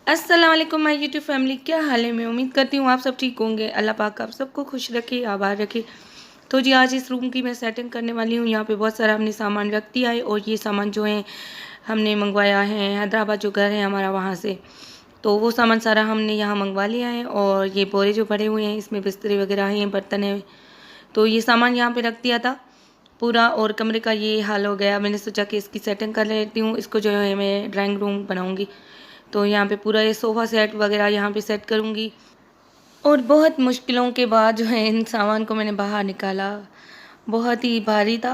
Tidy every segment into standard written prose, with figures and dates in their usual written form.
अस्सलाम वालेकुम my YouTube family, क्या हाल है। मैं उम्मीद करती हूँ आप सब ठीक होंगे। अल्लाह पाक आप सबको खुश रखे, आबाद रखे। तो जी आज इस रूम की मैं सेटिंग करने वाली हूँ। यहाँ पे बहुत सारा हमने सामान रख दिया है और ये सामान जो है हमने मंगवाया है हैदराबाद, जो घर है हमारा वहाँ से। तो वो सामान सारा हमने यहाँ मंगवा लिया है और ये बोरे जो पड़े हुए हैं इसमें बिस्तरे वगैरह हैं, बर्तन हैं। तो ये सामान यहाँ पे रख दिया था पूरा और कमरे का ये हाल हो गया। मैंने सोचा कि इसकी सेटिंग कर लेती हूँ, इसको जो है मैं ड्राइंग रूम बनाऊँगी। तो यहाँ पे पूरा ये सोफ़ा सेट वगैरह यहाँ पे सेट करूँगी और बहुत मुश्किलों के बाद जो है इन सामान को मैंने बाहर निकाला। बहुत ही भारी था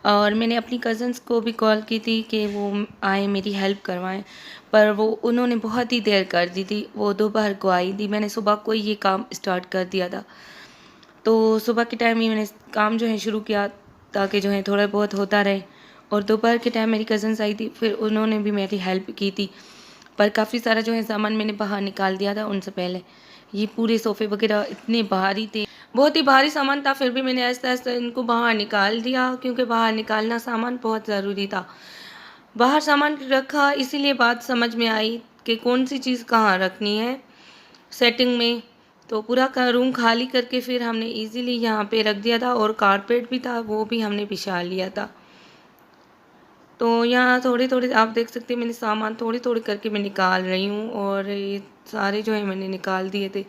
और मैंने अपनी कज़न्स को भी कॉल की थी कि वो आए मेरी हेल्प करवाएं, पर वो उन्होंने बहुत ही देर कर दी थी। वो दोपहर को आई थी, मैंने सुबह को ये काम स्टार्ट कर दिया था। तो सुबह के टाइम ही मैंने काम जो है शुरू किया ताकि जो है थोड़ा बहुत होता रहे। और दोपहर के टाइम मेरी कज़न्स आई थी, फिर उन्होंने भी मेरी हेल्प की थी। पर काफ़ी सारा जो है सामान मैंने बाहर निकाल दिया था उनसे पहले। ये पूरे सोफ़े वगैरह इतने भारी थे, बहुत ही भारी सामान था, फिर भी मैंने आहिस्ता आहिस्ता इनको बाहर निकाल दिया क्योंकि बाहर निकालना सामान बहुत ज़रूरी था। बाहर सामान रखा इसीलिए बात समझ में आई कि कौन सी चीज़ कहाँ रखनी है सेटिंग में। तो पूरा का रूम खाली करके फिर हमने इजीली यहाँ पे रख दिया था और कारपेट भी था, वो भी हमने बिछा लिया था। तो यहाँ थोड़े थोड़े आप देख सकते हैं मैंने सामान थोड़ी थोड़ी करके मैं निकाल रही हूँ और ये सारे जो है मैंने निकाल दिए थे।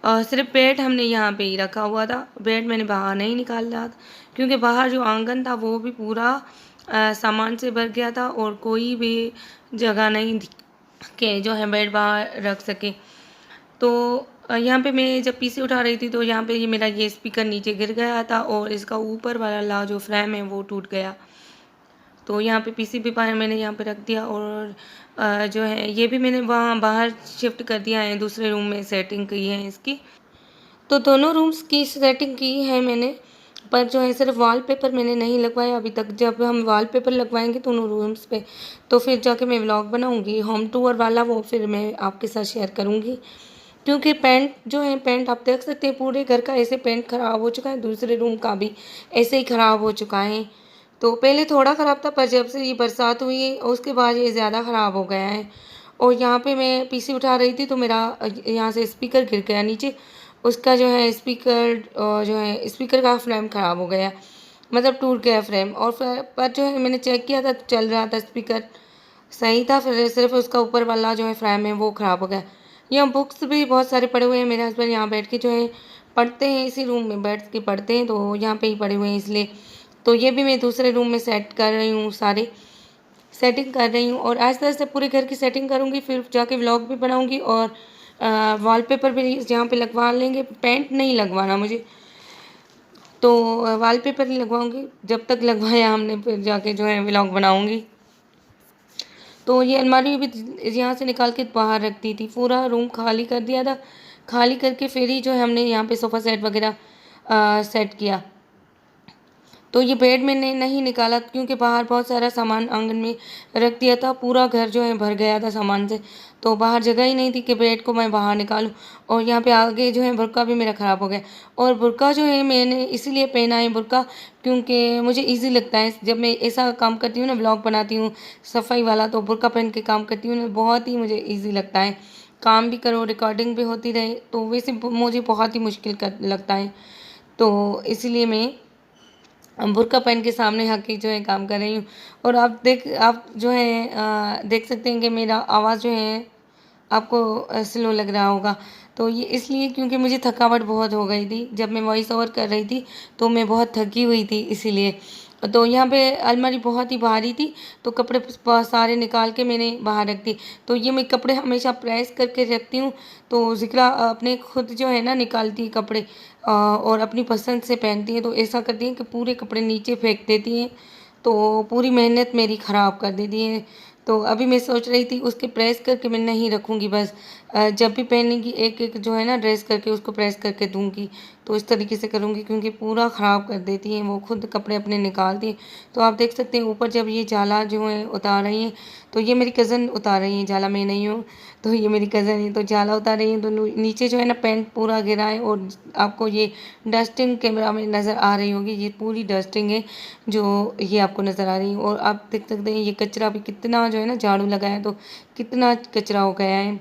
और सिर्फ बेड हमने यहाँ पे ही रखा हुआ था, बेड मैंने बाहर नहीं निकाल रहा था क्योंकि बाहर जो आंगन था वो भी पूरा सामान से भर गया था और कोई भी जगह नहीं थी कि जो है बेड बाहर रख सके। तो यहाँ पे मैं जब पीसी उठा रही थी तो यहाँ पे ये मेरा ये स्पीकर नीचे गिर गया था और इसका ऊपर वाला जो फ्रेम है वो टूट गया। तो यहाँ पे पीसी भी पाया मैंने यहाँ पे रख दिया और जो है ये भी मैंने वहाँ बाहर शिफ्ट कर दिया है, दूसरे रूम में सेटिंग की है इसकी। तो दोनों रूम्स की सेटिंग की है मैंने, पर जो है सिर्फ वॉलपेपर मैंने नहीं लगवाया अभी तक। जब हम वॉलपेपर लगवाएंगे दोनों रूम्स पे तो फिर जाके मैं व्लॉग बनाऊंगी होम टूर वाला, वो फिर मैं आपके साथ शेयर करूंगी। क्योंकि पेंट जो है, पेंट आप देख सकते हैं पूरे घर का ऐसे पेंट ख़राब हो चुका है, दूसरे रूम का भी ऐसे ही ख़राब हो चुका है। तो पहले थोड़ा ख़राब था पर जब से ये बरसात हुई है उसके बाद ये ज़्यादा ख़राब हो गया है। और यहाँ पे मैं पीसी उठा रही थी तो मेरा यहाँ से स्पीकर गिर गया नीचे। उसका जो है स्पीकर जो है स्पीकर का फ्रेम ख़राब हो गया, मतलब टूट गया फ्रेम। और पर जो है मैंने चेक किया था तो चल रहा था, स्पीकर सही था, फिर सिर्फ उसका ऊपर वाला जो है फ्रेम है वो ख़राब हो गया। यहाँ बुक्स भी बहुत सारे पड़े हुए हैं, मेरे हस्बैंड यहाँ बैठ के जो है पढ़ते हैं, इसी रूम में बैठ के पढ़ते हैं तो यहाँ पे ही पड़े हुए हैं इसलिए। तो ये भी मैं दूसरे रूम में सेट कर रही हूँ, सारे सेटिंग कर रही हूँ और आहिस्ता आहिस्ता पूरे घर की सेटिंग करूँगी, फिर जाके व्लॉग भी बनाऊँगी और वॉलपेपर भी यहाँ पे लगवा लेंगे। पेंट नहीं लगवाना मुझे, तो वॉलपेपर नहीं लगवाऊँगी, जब तक लगवाया हमने फिर जाके जो है व्लॉग बनाऊँगी। तो ये अलमारी भी यहाँ से निकाल के बाहर रख दी थी, पूरा रूम खाली कर दिया था। खाली करके फिर ही जो है हमने यहाँ पे सोफ़ा सेट वगैरह सेट किया। तो ये बेड मैंने नहीं निकाला क्योंकि बाहर बहुत सारा सामान आंगन में रख दिया था, पूरा घर जो है भर गया था सामान से। तो बाहर जगह ही नहीं थी कि बेड को मैं बाहर निकालूं। और यहाँ पे आगे जो है बुर्का भी मेरा ख़राब हो गया। और बुर्का जो है मैंने इसीलिए पहना है बुर्का क्योंकि मुझे ईजी लगता है जब मैं ऐसा काम करती हूँ ना, ब्लॉग बनाती हूँ सफाई वाला, तो बुर्का पहन के काम करती हूँ ना, बहुत ही मुझे ईजी लगता है। काम भी करो, रिकॉर्डिंग भी होती रहे, तो वैसे मुझे बहुत ही मुश्किल लगता है। तो इसीलिए मैं बुर्का पहन के सामने आके जो है काम कर रही हूँ। और आप जो है देख सकते हैं कि मेरा आवाज़ जो है आपको स्लो लग रहा होगा। तो ये इसलिए क्योंकि मुझे थकावट बहुत हो गई थी, जब मैं वॉइस ओवर कर रही थी तो मैं बहुत थकी हुई थी इसीलिए। तो यहाँ पे अलमारी बहुत ही भारी थी तो कपड़े सारे निकाल के मैंने बाहर रख दी। तो ये मैं कपड़े हमेशा प्रेस करके रखती हूँ। तो ज़िक्रा अपने खुद जो है ना निकालती है कपड़े और अपनी पसंद से पहनती है, तो ऐसा करती है कि पूरे कपड़े नीचे फेंक देती हैं, तो पूरी मेहनत मेरी ख़राब कर देती है। तो अभी मैं सोच रही थी उसके प्रेस करके मैं नहीं रखूँगी, बस जब भी पहनेगी एक एक जो है ना ड्रेस करके उसको प्रेस करके दूँगी। तो इस तरीके से करूँगी क्योंकि पूरा ख़राब कर देती हैं, वो खुद कपड़े अपने निकालती हैं। तो आप देख सकते हैं ऊपर जब ये जाला जो है उतार रही हैं, तो ये मेरी कज़न उतार रही हैं, जाला मैं नहीं हूँ, तो ये मेरी कज़न है, तो जाला उतार रही हैं। तो नीचे जो है ना पैंट पूरा गिरा है और आपको ये डस्टिंग कैमरा में नज़र आ रही होगी, ये पूरी डस्टिंग है जो ये आपको नज़र आ रही है। और आप देख सकते हैं ये कचरा भी कितना जो है ना झाड़ू लगाया तो कितना कचरा हो गया है।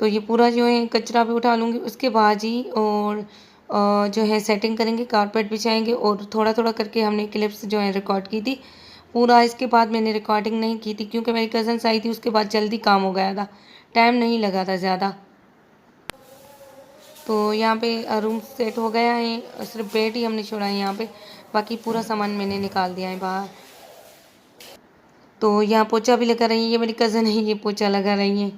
तो ये पूरा जो है कचरा भी उठा लूँगी उसके बाद ही, और जो है सेटिंग करेंगे, कारपेट बिछाएंगे। और थोड़ा थोड़ा करके हमने क्लिप्स जो है रिकॉर्ड की थी, पूरा इसके बाद मैंने रिकॉर्डिंग नहीं की थी क्योंकि मेरी कज़न्स आई थी, उसके बाद जल्दी काम हो गया था, टाइम नहीं लगा था ज़्यादा। तो यहाँ पे रूम सेट हो गया है, सिर्फ बेड ही हमने छोड़ा है यहाँ पे, बाकी पूरा सामान मैंने निकाल दिया है बाहर। तो यहाँ पोछा भी लगा रही है, ये मेरी कज़न है, ये पोछा लगा रही है।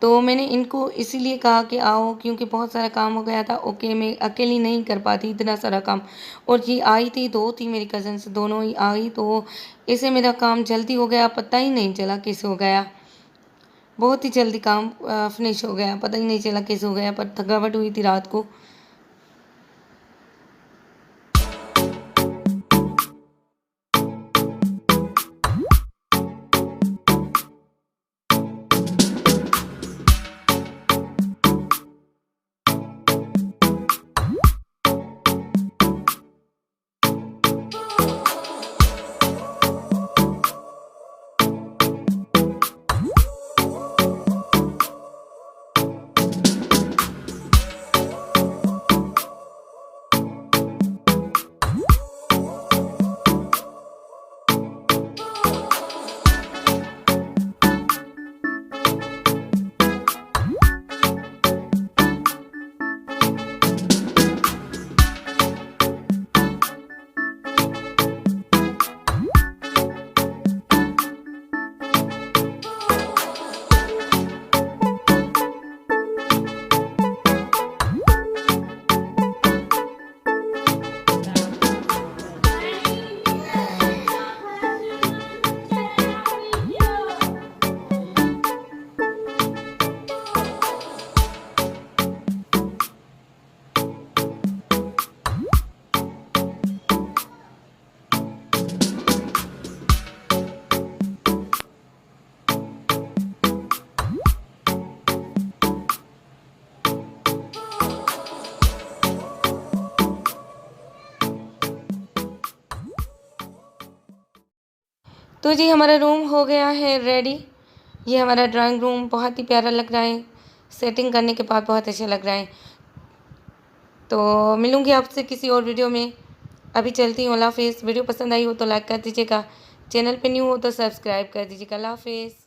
तो मैंने इनको इसीलिए कहा कि आओ क्योंकि बहुत सारा काम हो गया था। ओके, मैं अकेली नहीं कर पाती इतना सारा काम, और ये आई थी, दो थी मेरी कज़न्स, दोनों ही आई, तो इससे मेरा काम जल्दी हो गया, पता ही नहीं चला किस हो गया। बहुत ही जल्दी काम फिनिश हो गया, पता ही नहीं चला किस हो गया, पर थकावट हुई थी रात को। तो जी हमारा रूम हो गया है रेडी। ये हमारा ड्राइंग रूम बहुत ही प्यारा लग रहा है, सेटिंग करने के बाद बहुत अच्छा लग रहा है। तो मिलूँगी आपसे किसी और वीडियो में, अभी चलती हूँ। अल्लाह हाफ़िज़। वीडियो पसंद आई हो तो लाइक कर दीजिएगा, चैनल पे न्यू हो तो सब्सक्राइब कर दीजिएगा। अल्लाह हाफ़िज़।